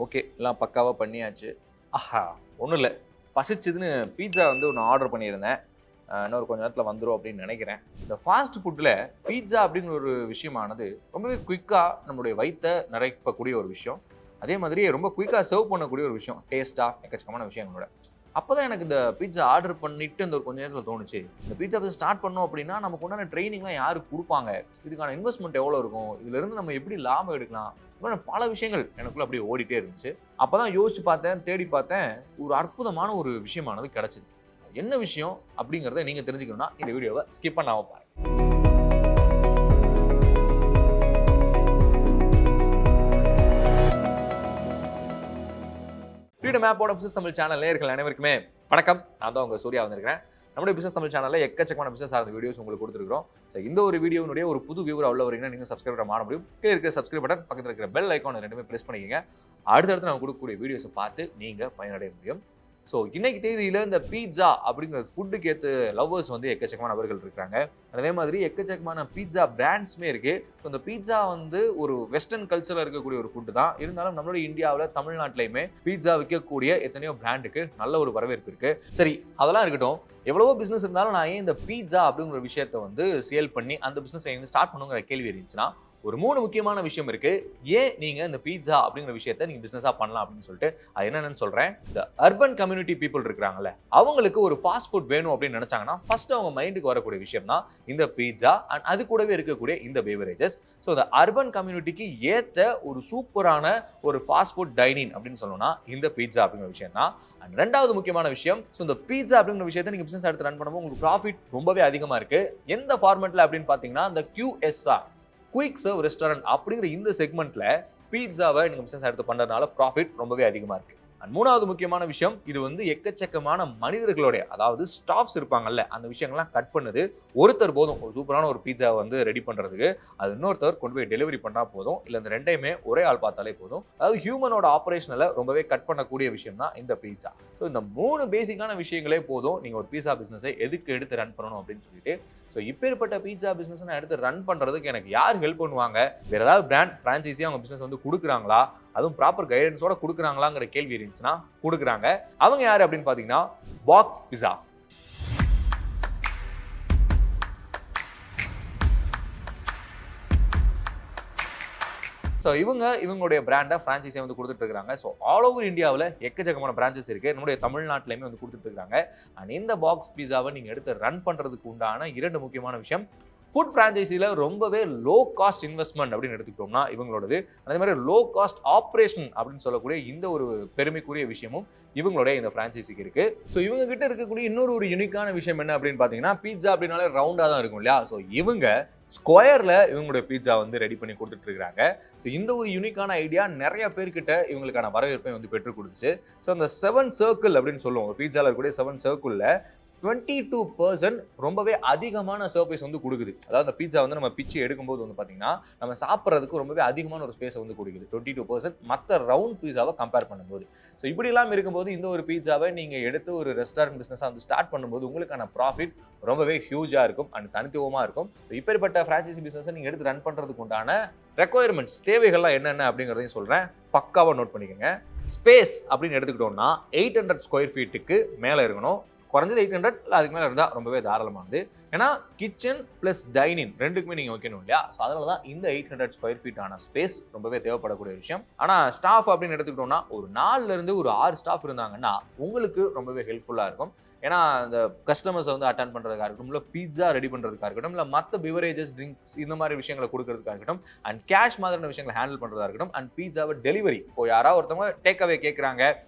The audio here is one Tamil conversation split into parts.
ஓகே, எல்லாம் பக்காவாக பண்ணியாச்சு. ஆஹா, ஒன்றும் இல்லை, பசிச்சுதுன்னு பீட்சா வந்து ஒன்று ஆர்டர் பண்ணியிருந்தேன். இன்னொரு கொஞ்ச நேரத்தில் வந்துடும் அப்படின்னு நினைக்கிறேன். இந்த ஃபாஸ்ட் ஃபுட்டில் பீட்சா அப்படிங்கிற ஒரு விஷயமானது ரொம்பவே குயிக்காக நம்மளுடைய வயிற்றை நிறைக்கக்கூடிய ஒரு விஷயம். அதே மாதிரி ரொம்ப குயிக்காக சர்வ் பண்ணக்கூடிய ஒரு விஷயம். டேஸ்ட்டாக எக்கச்சக்கமான விஷயங்களோட. அப்போ தான் எனக்கு இந்த பீட்சா ஆர்டர் பண்ணிட்டு இந்த ஒரு கொஞ்ச நேரத்தில் தோணுச்சு, இந்த பீட்சா பிஸ்னஸ் ஸ்டார்ட் பண்ணோம் அப்படின்னா நமக்கு உண்டான ட்ரைனிங்லாம் யாருக்கு கொடுப்பாங்க, இதுக்கான இன்வெஸ்ட்மெண்ட் எவ்வளோ இருக்கும், இதுலேருந்து நம்ம எப்படி லாபம் எடுக்கலாம், பல விஷயங்கள் எனக்குள்ள அப்படியே ஓடிட்டே இருந்துச்சு. அப்பதான் யோசிச்சு பார்த்தேன், தேடி பார்த்தேன், ஒரு அற்புதமான ஒரு விஷயமானது கிடைச்சது. என்ன விஷயம் அப்படிங்கிறத நீங்க தெரிஞ்சுக்கணும்னா இந்த வீடியோவை ஸ்கிப் பண்ணாம பாருங்க. ஃப்ரீடம் ஆப்போட பிசினஸ் தமிழ் சேனல் நேயர்கள் அனைவருக்குமே வணக்கம். நான் தான் உங்க சூர்யா வந்திருக்கிறேன். நம்முடைய பிசினஸ் தமிழ் சேனலில் எக்கச்சக்கமான பிசினஸ் சார்ந்த வீடியோஸ் உங்களுக்கு கொடுத்துருக்கோம். ஸோ இந்த ஒரு வீடியோனுடைய ஒரு புது வியூவரா உள்ள வரீங்கன்னா நீங்கள் சப்ஸ்கிரைப் பண்ண முடியும். கீழே இருக்கிற சப்ஸ்கிரைப் பட்டன், பக்கத்தில் இருக்கிற பெல் ஐக்கான் ரெண்டுமே ப்ரெஸ் பண்ணிக்கங்க. அடுத்தடுத்து நம்ம கொடுக்கக்கூடிய வீடியோஸை பார்த்து நீங்கள் பயனடைய முடியும். ஸோ இன்னைக்கு தேதியில் இந்த பீட்சா அப்படிங்கிற ஃபுட்டுக்கு ஏற்ற லவ்வர்ஸ் வந்து எக்கச்சக்கமான நபர்கள் இருக்கிறாங்க. அதே மாதிரி எக்கச்சக்கமான பீட்சா பிராண்ட்ஸுமே இருக்குது. ஸோ இந்த பீட்சா வந்து ஒரு வெஸ்டர்ன் கல்ச்சரில் இருக்கக்கூடிய ஒரு ஃபுட்டு தான். இருந்தாலும் நம்மளோட இந்தியாவில் தமிழ்நாட்டிலையுமே பீட்சா விற்கக்கூடிய எத்தனையோ பிராண்டுக்கு நல்ல ஒரு வரவேற்பு இருக்குது. சரி, அதெல்லாம் இருக்கட்டும். எவ்வளவோ பிஸ்னஸ் இருந்தாலும் நான் ஏன் இந்த பீட்சா அப்படிங்கிற விஷயத்தை வந்து சேல் பண்ணி அந்த பிஸ்னஸ் எங்கே ஸ்டார்ட் பண்ணுங்கிற கேள்வி இருந்துச்சுன்னா, ஒரு 3 முக்கியமான விஷயம் இருக்கு. ஏன் நீங்க இந்த பீட்சா அப்படிங்கிற விஷயத்தை நீங்க பிசினஸா பண்ணலாம் அப்படின்னு சொல்லிட்டு அது என்னன்னு சொல்றேன். இந்த அர்பன் கம்யூனிட்டி பீப்புள் இருக்காங்கல்ல, அவங்களுக்கு ஒரு ஃபாஸ்ட் ஃபுட் வேணும் அப்படின்னு நினைச்சாங்கன்னா ஃபர்ஸ்ட் அவங்க மைண்டுக்கு வரக்கூடிய விஷயம் தான் இந்த பீட்சா அண்ட் அது கூடவே இருக்கக்கூடிய இந்த பேவரேஜஸ். ஸோ இந்த அர்பன் கம்யூனிட்டிக்கு ஏற்ற ஒரு சூப்பரான ஒரு ஃபாஸ்ட் ஃபுட் டைனிங் அப்படின்னு சொல்லணும்னா இந்த பீட்சா அப்படிங்கிற விஷயம் தான். அண்ட் ரெண்டாவது முக்கியமான விஷயம், ஸோ இந்த பீட்சா அப்படிங்கிற விஷயத்தை நீங்க பிசினஸ் எடுத்து ரன் பண்ணும்போது உங்களுக்கு ப்ராஃபிட் ரொம்பவே அதிகமா இருக்கு. எந்த ஃபார்மெட்ல அப்படின்னு பாத்தீங்கன்னா இந்த QSR குயிக் சர்வ் ரெஸ்டாரண்ட் அப்படிங்கிற இந்த செக்மெண்ட்ல பீட்சாவை நீங்க பிசினஸ் எடுத்து பண்றதுனால ப்ராஃபிட் ரொம்பவே அதிகமா இருக்கு. அண்ட் மூணாவது முக்கியமான விஷயம், இது வந்து எக்கச்சக்கமான மனிதர்களுடைய, அதாவது ஸ்டாஃப்ஸ் இருப்பாங்கல்ல, அந்த விஷயங்கள்லாம் கட் பண்ணுது ஒருத்தர் போதும். ஒரு சூப்பரான ஒரு பீட்சா வந்து ரெடி பண்றதுக்கு அது இன்னொருத்தர் கொண்டு போய் டெலிவரி பண்ணா போதும். இல்ல இந்த ரெண்டையுமே ஒரே ஆள் பார்த்தாலே போதும். அதாவது ஹியூமனோட ஆபரேஷனில் ரொம்பவே கட் பண்ணக்கூடிய விஷயம் தான் இந்த பீட்சா. ஸோ இந்த 3 பேசிக்கான விஷயங்களே போதும் நீங்க ஒரு பீட்சா பிசினஸை எதுக்கு எடுத்து ரன் பண்ணணும் அப்படின்னு சொல்லிட்டு. ஸோ இப்பேற்பட்ட பீட்சா பிசினஸ் நான் எடுத்து ரன் பண்றதுக்கு எனக்கு யார் ஹெல்ப் பண்ணுவாங்க, வேற ஏதாவது பிராண்ட் பிரான்ச்சைஸியா அவங்க பிசினஸ் வந்து கொடுக்குறாங்களா, அதுவும் ப்ராப்பர் கைடன்ஸோட கொடுக்குறாங்களாங்கிற கேள்வி இருந்துச்சுன்னா கொடுக்குறாங்க. அவங்க யாரு அப்படின்னு பாத்தீங்கன்னா பாக்ஸ் பிஸா. ஸோ இவங்களுடைய பிராண்டை ஃப்ரான்ச்சைஸை வந்து கொடுத்துட்டு இருக்காங்க. ஸோ ஆல் ஓவர் இந்தியாவில் எக்கச்சக்கமான பிரான்ச்சஸ் இருக்கு. நம்முடைய தமிழ்நாட்டிலையுமே வந்து கொடுத்துட்டு இருக்காங்க. அண்ட் இந்த பாக்ஸ் பீஸாவை நீங்க எடுத்து ரன் பண்றதுக்கு உண்டான 2 முக்கியமான விஷயம், ஃபுட் ஃப்ரான்ச்சைஸியில் ரொம்பவே லோ காஸ்ட் இன்வெஸ்ட்மெண்ட் அப்படின்னு எடுத்துக்கிட்டோம்னா இவங்களோடது, அதே மாதிரி லோ காஸ்ட் ஆப்ரேஷன் அப்படின்னு சொல்லக்கூடிய இந்த ஒரு பெருமைக்குரிய விஷயமும் இவங்களுடைய இந்த ஃப்ரான்ச்சைஸிக்கு இருக்கு. ஸோ இவங்க கிட்ட இருக்கக்கூடிய இன்னொரு யூனிக்கான விஷயம் என்ன அப்படின்னு பார்த்தீங்கன்னா, பீட்சா அப்படின்னாலே ரவுண்டாக தான் இருக்கும் இல்லையா. ஸோ இவங்க ஸ்கொயர்ல இவங்களுடைய பீட்சா வந்து ரெடி பண்ணி கொடுத்துட்டு இருக்காங்க. ஸோ இந்த ஒரு யூனிக்கான ஐடியா நிறைய பேர்கிட்ட இவங்களுக்கான வரவேற்பை வந்து பெற்றுக் கொடுத்துச்சு. ஸோ அந்த 7 சர்க்கிள் அப்படின்னு சொல்லுவோம், பீட்சால இருக்கக்கூடிய 7 சர்க்கிள்ல 22% ரொம்பவே அதிகமான சர்ஃபேஸ் வந்து கொடுக்குது. அதாவது அந்த பீட்சா வந்து நம்ம பிச்சு எடுக்கும்போது வந்து பார்த்தீங்கன்னா நம்ம சாப்பிட்றதுக்கு ரொம்பவே அதிகமான ஒரு ஸ்பேஸை வந்து கொடுக்குது 22% மற்ற ரவுண்ட் பீட்சாவை கம்பேர் பண்ணும்போது. ஸோ இப்படி எல்லாம் இருக்கும்போது இந்த ஒரு பீட்சாவை நீங்கள் எடுத்து ஒரு ரெஸ்டாரண்ட் பிஸ்னஸாக வந்து ஸ்டார்ட் பண்ணும்போது உங்களுக்கான ப்ராஃபிட் ரொம்பவே ஹியூஜாக இருக்கும் அண்ட் தனித்துவமாக இருக்கும். இப்பேற்பட்ட ஃப்ரான்ச்சைசி பிஸ்னஸை நீங்கள் எடுத்து ரன் பண்ணுறதுக்கு உண்டான ரெக்குயர்மெண்ட்ஸ், தேவைகள்லாம் என்னென்ன அப்படிங்கிறதையும் சொல்கிறேன், பக்காவாக நோட் பண்ணிக்கோங்க. ஸ்பேஸ் அப்படின்னு எடுத்துக்கிட்டோம்னா 800 ஸ்கொயர் ஃபீட்டுக்கு மேலே இருக்கணும். குறைஞ்சது 800 இல்லை அதுக்கு மேலே இருந்தால் ரொம்பவே தாராளமானது. ஏன்னா கிச்சன் ப்ளஸ் டைனிங் ரெண்டுக்குமே நீங்கள் வைக்கணும் இல்லையா. ஸோ அதனால தான் இந்த 800 ஸ்கொயர் ஃபீட்டான ஸ்பேஸ் ரொம்பவே தேவைப்படக்கூடிய விஷயம். ஆனால் ஸ்டாஃப் அப்படின்னு எடுத்துக்கிட்டோம்னா ஒரு 4லேருந்து ஒரு 6 ஸ்டாஃப் இருந்தாங்கன்னா உங்களுக்கு ரொம்பவே ஹெல்ப்ஃபுல்லாக இருக்கும். ஏன்னா அந்த கஸ்டமர்ஸை வந்து அட்டென்ட் பண்ணுறதுக்காக இருக்கட்டும், இல்லை பீட்சா ரெடி பண்ணுறதுக்காக இருக்கட்டும், இல்லை மற்ற பிவரேஜஸ் ட்ரிங்க்ஸ் இந்த மாதிரி விஷயங்களை கொடுக்கறதுக்காக இருக்கட்டும், அண்ட் கேஷ் மாதிரியான விஷயங்களை ஹேண்டில் பண்ணுறதா இருக்கட்டும், அண்ட் பீட்சாவை டெலிவரி இப்போ யாராவது ஒருத்தவங்க டேக் அவே கேட்குறாங்க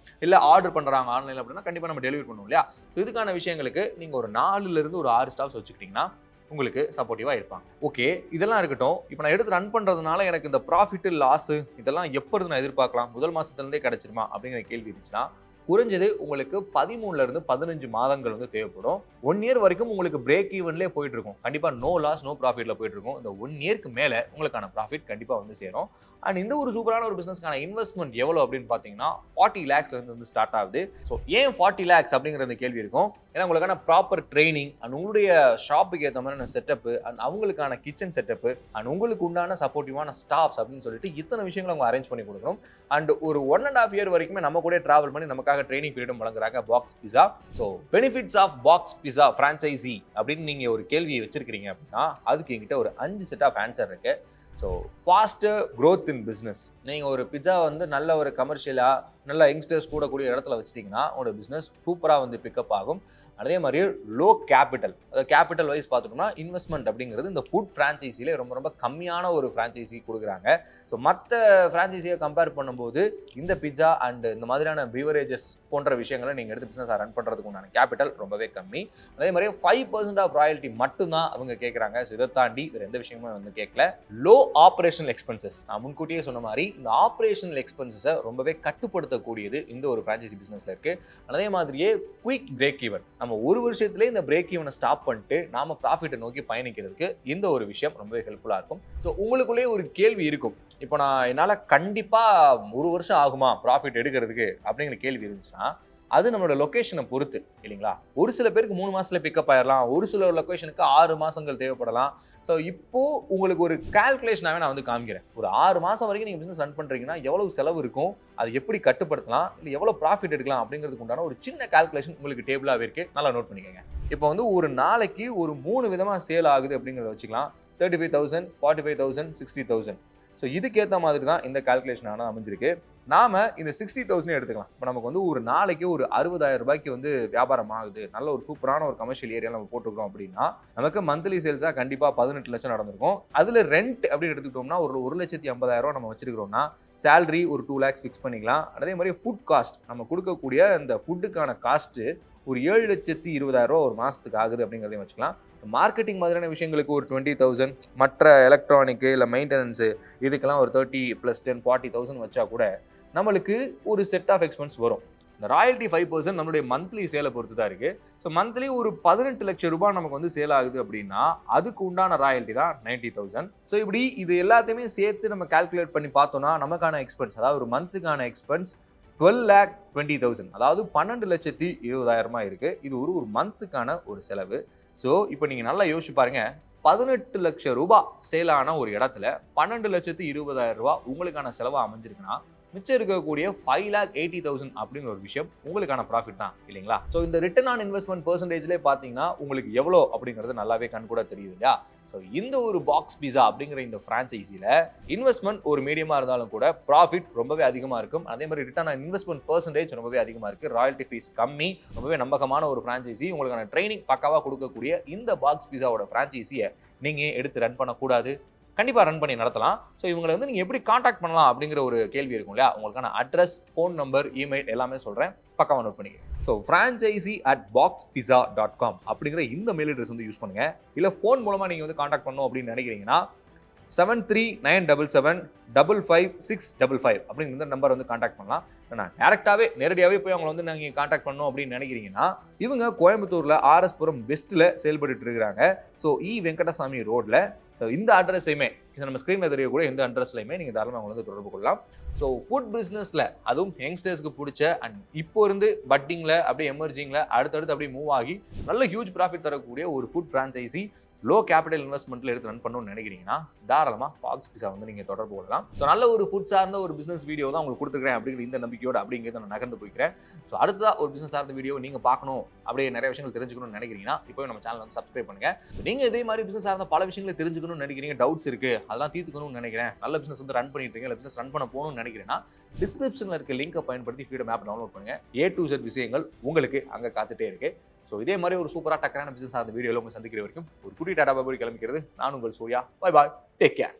இல்லை ஆர்டர் பண்ணுறாங்க ஆன்லைனில் அப்படின்னா கண்டிப்பாக நம்ம டெலிவரி பண்ணுவோம் இல்லையா. ஸோ இதுக்கான விஷயங்களுக்கு நீங்கள் ஒரு 4லேருந்து ஒரு 6 ஸ்டாஃப்ஸ் வச்சுக்கிட்டிங்கன்னா உங்களுக்கு சப்போர்ட்டிவாக இருப்பாங்க. ஓகே, இதெல்லாம் இருக்கட்டும். இப்போ நான் எடுத்து ரன் பண்ணுறதுனால எனக்கு இந்த ப்ராஃபிட்டு லாஸு இதெல்லாம் எப்பொழுது நான் எதிர்பார்க்கலாம், முதல் மாதத்துலேருந்தே கிடச்சிருமா அப்படிங்கிற கேள்வி இருந்துச்சுன்னா குறைஞ்சது உங்களுக்கு 13லேருந்து 15 மாதங்கள் வந்து தேவைப்படும். 1 இயர் வரைக்கும் உங்களுக்கு பிரேக் ஈவன்லேயே போயிட்டு இருக்கும். கண்டிப்பாக நோ லாஸ் நோ ப்ராஃபிட்ல போயிட்டு இருக்கும். இந்த 1 இயருக்கு மேலே உங்களுக்கான ப்ராஃபிட் கண்டிப்பாக வந்து சேரும். அண்ட் இந்த ஒரு சூப்பரான ஒரு பிசினஸ்க்கான இன்வெஸ்ட்மெண்ட் எவ்வளவு அப்படின்னு பாத்தீங்கன்னா 40 lakhs வந்து ஸ்டார்ட் ஆகுது. ஸோ ஏன் 40 lakhs அப்படிங்கிற கேள்வி இருக்கும். ஏன்னா உங்களுக்கான ப்ராப்பர் ட்ரைனிங் அண்ட் உங்களுடைய ஷாப்புக்கு ஏற்ற மாதிரியான செட்டப் அண்ட் அவங்களுக்கான கிச்சன் செட்டப் அண்ட் உங்களுக்கு உண்டான சப்போர்ட்டிவான ஸ்டாஃப்ஸ் அப்படின்னு சொல்லிட்டு இத்தனை விஷயங்களை அவங்க அரேஞ்ச் பண்ணி கொடுக்கணும். அண்ட் ஒரு 1.5 year வரைக்குமே நம்ம கூட டிராவல் பண்ணி நமக்காக ட்ரைனிங் பீரியடும் வழங்குறாங்க Box Pizza. So benefits of Box Pizza franchisee அப்படின்னு நீங்க ஒரு கேள்வியை வச்சிருக்கீங்க அப்படின்னா அதுக்கு என்கிட்ட ஒரு 5 செட் ஆஃப் ஆன்சர் இருக்கு. So faster growth in business. நீங்கள் ஒரு பிஸா வந்து நல்ல ஒரு கமர்ஷியலாக நல்ல யங்ஸ்டர்ஸ் கூடக்கூடிய இடத்துல வச்சிட்டிங்கன்னா உங்களோட பிஸ்னஸ் சூப்பராக வந்து பிக்கப் ஆகும். அதே மாதிரி லோ கேபிட்டல், அதாவது கேபிட்டல் வைஸ் பார்த்துட்டோம்னா இன்வெஸ்ட்மெண்ட் அப்படிங்கிறது இந்த ஃபுட் ஃப்ரான்ச்சைஸிலே ரொம்ப ரொம்ப கம்மியான ஒரு ஃப்ரான்ச்சைஸி கொடுக்குறாங்க. ஸோ மற்ற ஃப்ரான்ச்சைஸியை கம்பேர் பண்ணும்போது இந்த பிஸா அண்ட் இந்த மாதிரியான பீவரேஜஸ் போன்ற விஷயங்களை நீங்கள் எடுத்து பிஸ்னஸ் ரன் பண்ணுறதுக்கு உண்டான கேபிட்டல் ரொம்பவே கம்மி. அதே மாதிரி 5% ஆஃப் ராயல்ட்டி மட்டும்தான் அவங்க கேட்குறாங்க. ஸோ இதை தாண்டி வேறு எந்த விஷயமும் வந்து கேட்கல. லோ ஆப்ரேஷனல் எக்ஸ்பென்சஸ், நான் முன்கூட்டியே சொன்ன மாதிரி இந்த ஆப்ரேஷனல் எக்ஸ்பென்சஸை ரொம்பவே கட்டுப்படுத்தக்கூடியது இந்த ஒரு ஃப்ரான்ச்சைசி பிஸ்னஸில் இருக்குது. அதே மாதிரியே குயிக் பிரேக் ஈவன், நம்ம ஒரு வருஷத்துலேயே இந்த பிரேக் ஈவனை ஸ்டாப் பண்ணிட்டு நாம ப்ராஃபிட்டை நோக்கி பயணிக்கிறதுக்கு இந்த ஒரு விஷயம் ரொம்பவே ஹெல்ப்ஃபுல்லாக இருக்கும். ஸோ உங்களுக்குள்ளேயே ஒரு கேள்வி இருக்கும், இப்போ நான் என்னால் கண்டிப்பாக ஒரு வருஷம் ஆகுமா ப்ராஃபிட் எடுக்கிறதுக்கு அப்படிங்கிற கேள்வி இருந்துச்சுன்னா அது நம்மளோட லொக்கேஷனை பொறுத்து இல்லைங்களா. ஒரு சில பேருக்கு 3 மாதத்துல பிக்கப் ஆயிடலாம், ஒரு சில லொக்கேஷனுக்கு 6 மாதங்கள் தேவைப்படலாம். ஸோ இப்போ உங்களுக்கு ஒரு கால்குலேஷனாகவே நான் வந்து காமிக்கிறேன். ஒரு 6 மாதம் வரைக்கும் நீங்கள் பிஸ்னஸ் ரன் பண்ணுறீங்கன்னா எவ்வளவு செலவு இருக்கும், அது எப்படி கட்டுப்படுத்தலாம், இல்லை எவ்வளோ ப்ராஃபிட் எடுக்கலாம் அப்படிங்கிறதுக்கு உண்டான ஒரு சின்ன கால்குலேஷன் உங்களுக்கு டேபிளாகவே இருக்குது. நல்லா நோட் பண்ணிக்கோங்க. இப்போ வந்து ஒரு நாளைக்கு ஒரு 3 விதமாக சேல் ஆகுது அப்படிங்கிறத வச்சுக்கலாம். 35,000, 45,000, 60,000. ஸோ இதுக்கேற்ற மாதிரி தான் இந்த கால்குலேஷன் ஆனால் அமைஞ்சிருக்கு. நாம் இந்த 60,000 எடுத்துக்கலாம். இப்போ நமக்கு வந்து ஒரு நாளைக்கு ஒரு 60,000 ரூபாய்க்கு வந்து வியாபாரம் ஆகுது, நல்ல ஒரு சூப்பரான ஒரு கமர்ஷியல் ஏரியா நம்ம போட்டுக்கிறோம் அப்படின்னா நமக்கு மந்த்லி சேல்ஸாக கண்டிப்பாக 18 லட்சம் நடந்திருக்கும். அதில் ரெண்ட் அப்படின்னு எடுத்துக்கிட்டோம்னா ஒரு 1,50,000 நம்ம வச்சிருக்கிறோம்னா சேலரி ஒரு 2 lakhs ஃபிக்ஸ் பண்ணிக்கலாம். அதே மாதிரி ஃபுட் காஸ்ட், நம்ம கொடுக்கக்கூடிய இந்த ஃபுட்டுக்கான காஸ்ட்டு ஒரு 7,20,000 ஒரு மாதத்துக்கு ஆகுது அப்படிங்கிறதையும் வச்சுக்கலாம். மார்க்கெட்டிங் மாதிரியான விஷயங்களுக்கு ஒரு 20,000, மற்ற எலக்ட்ரானிக்கு இல்லை மெயின்டெனன்ஸு இதுக்கெல்லாம் ஒரு 30 + 10 40,000 வச்சா கூட நம்மளுக்கு ஒரு செட் ஆஃப் எக்ஸ்பென்ஸ் வரும். இந்த ராயல்ட்டி 5% நம்மளுடைய மந்த்லி சேலை பொறுத்து தான் இருக்குது. ஸோ மந்த்லி ஒரு 18 லட்சம் ரூபாய் நமக்கு வந்து சேல் ஆகுது அப்படின்னா அதுக்கு உண்டான ராயல்ட்டி தான் 90,000. ஸோ இப்படி இது எல்லாத்தையுமே சேர்த்து நம்ம கால்குலேட் பண்ணி பார்த்தோம்னா நமக்கான எக்ஸ்பென்ஸ், அதாவது ஒரு மந்த்துக்கான எக்ஸ்பென்ஸ் 12,20,000, அதாவது 12,20,000 இருக்குது. இது ஒரு மந்த்துக்கான ஒரு செலவு. ஸோ இப்போ நீங்கள் நல்லா யோசிச்சு பாருங்க, 18 லட்சம் ரூபாய் சேலான ஒரு இடத்துல 12,20,000 உங்களுக்கான செலவாக அமைஞ்சிருக்குன்னா மிச்சம் இருக்கக்கூடிய 5,80,000 அப்படிங்கிற ஒரு விஷயம் உங்களுக்கான ப்ராஃபிட் தான் இல்லைங்களா. ஸோ இந்த ரிட்டர்ன் ஆன் இன்வெஸ்ட்மெண்ட் பெர்சன்டேஜ்லேயே பார்த்தீங்கன்னா உங்களுக்கு எவ்வளோ அப்படிங்கிறது நல்லாவே கண் கூட தெரியுது இல்லையா. ஸோ இந்த ஒரு பாக்ஸ் பிஸா அப்படிங்கிற இந்த ஃப்ரான்ச்சைஸியில் இன்வெஸ்ட்மெண்ட் ஒரு மீடியமாக இருந்தாலும் கூட ப்ராஃபிட் ரொம்பவே அதிகமாக இருக்கும். அதே மாதிரி ரிட்டர்ன் ஆன் இன்வெஸ்ட்மெண்ட் பெர்சன்டேஜ் ரொம்பவே அதிகமாக இருக்குது. ராயல்ட்டி ஃபீஸ் கம்மி, ரொம்பவே நம்பகமான ஒரு ஃப்ரான்ச்சைசி. உங்களுக்கான ட்ரைனிங் பக்காவாக கொடுக்கக்கூடிய இந்த பாக்ஸ் பிஸாவோட ஃப்ரான்ச்சைசியை நீங்கள் எடுத்து ரன் பண்ணக்கூடாது, கண்டிப்பாக ரன் பண்ணி நடத்தலாம். ஸோ இவங்களை வந்து நீங்கள் எப்படி காண்டாக்ட் பண்ணலாம் அப்படிங்கிற ஒரு கேள்வி இருக்கும் இல்லையா. உங்களுக்கான அட்ரஸ், ஃபோன் நம்பர், இமெயில் எல்லாமே சொல்கிறேன், பக்காவாக நோட் பண்ணிக்க. ஸோ franchisee@boxpizza.com அப்படிங்கிற இந்த மெயில் அட்ரஸ் வந்து யூஸ் பண்ணுங்கள். இல்லை ஃபோன் மூலமாக நீங்கள் வந்து காண்டாக்ட் பண்ணணும் அப்படின்னு நினைக்கிறீங்கன்னா 7397755655 அப்படிங்கிற இந்த நம்பர் வந்து காண்டாக்ட் பண்ணலாம். நான் டேரெக்டாகவே நேரடியாகவே போய் அவங்களை வந்து நீங்கள் காண்டாக்ட் பண்ணணும் அப்படின்னு நினைக்கிறீங்கன்னா இவங்க கோயம்புத்தூரில் RS-புரம் வெஸ்ட்டில் செயல்பட்டு இருக்கிறாங்க. ஸோ வெங்கடசாமி ரோட்டில். ஸோ இந்த அட்ரஸையுமே நம்ம ஸ்க்ரீனில் தெரியக்கூடிய இந்த அட்ரஸ்லையுமே நீங்கள் தாராளமாக அவங்களை வந்து தொடர்பு கொள்ளலாம். ஸோ ஃபுட் பிஸ்னஸில் அதுவும் யங்ஸ்டர்ஸ்க்கு பிடிச்ச அண்ட் இப்போ இருந்து பட்டிங்கில் அப்படியே எமர்ஜிங்கில் அடுத்தடுத்து அப்படியே மூவ் ஆகி நல்ல ஹியூஜ் ப்ராஃபிட் தரக்கூடிய ஒரு ஃபுட் ஃப்ரான்ச்சைசி லோ கேபிட்டல் இன்வெஸ்ட்மெண்ட்டில் எடுத்து ரன் பண்ணணும்னு நினைக்கிறீங்கன்னா தாராளமாக பாக்ஸ் பிஸா வந்து நீங்கள் தொடர்பு கொள்ளலாம். ஸோ நல்ல ஒரு ஃபுட் சார்ந்த ஒரு பிஸ்னஸ் வீடியோ தான் உங்களுக்கு கொடுத்துருக்கேன் அப்படிங்கிற இந்த நம்பிக்கையோடு அப்படிங்கிறத நான் நகர்ந்து போய்க்கிறேன். ஸோ அடுத்ததாக ஒரு பிஸ்னஸ் சார்ந்த வீடியோ நீங்கள் பார்க்கணும், அப்படியே நிறைய விஷயங்கள் தெரிஞ்சுக்கணும்னு நினைக்கிறீங்கன்னா இப்போ நம்ம சேனல் வந்து சப்ஸ்கிரைப் பண்ணுங்கள். நீங்கள் இதே மாதிரி பிஸ்னஸ் சார்ந்த பல விஷயங்களை தெரிஞ்சுக்கணும்னு நினைக்கிறீங்க, டவுட்ஸ் இருக்குது, அதெல்லாம் தீர்த்துக்கணும்னு நினைக்கிறேன், நல்ல பிஸ்னஸ் வந்து ரன் பண்ணிட்டு இருக்கீங்க, பிஸ்னஸ் ரன் பண்ண போகணும்னு நினைக்கிறேன்னா டிஸ்கிரிப்ஷனில் இருக்க லிங்கை பயன்படுத்தி ஃப்ரீடம் ஆப் டவுன்லோட் பண்ணுங்கள். A to Z விஷயங்கள் உங்களுக்கு அங்கே காத்துட்டே இருக்கு. ஸோ இதே மாதிரி ஒரு சூப்பராக டக்கரான பிசினஸ் சார்ந்த வீடியோவில் உங்களை சந்திக்கிற வரைக்கும் ஒரு குட்டி டாடா பாய் கிளம்பிக்கிறது நான் உங்கள் Surya. Bye bye, take care.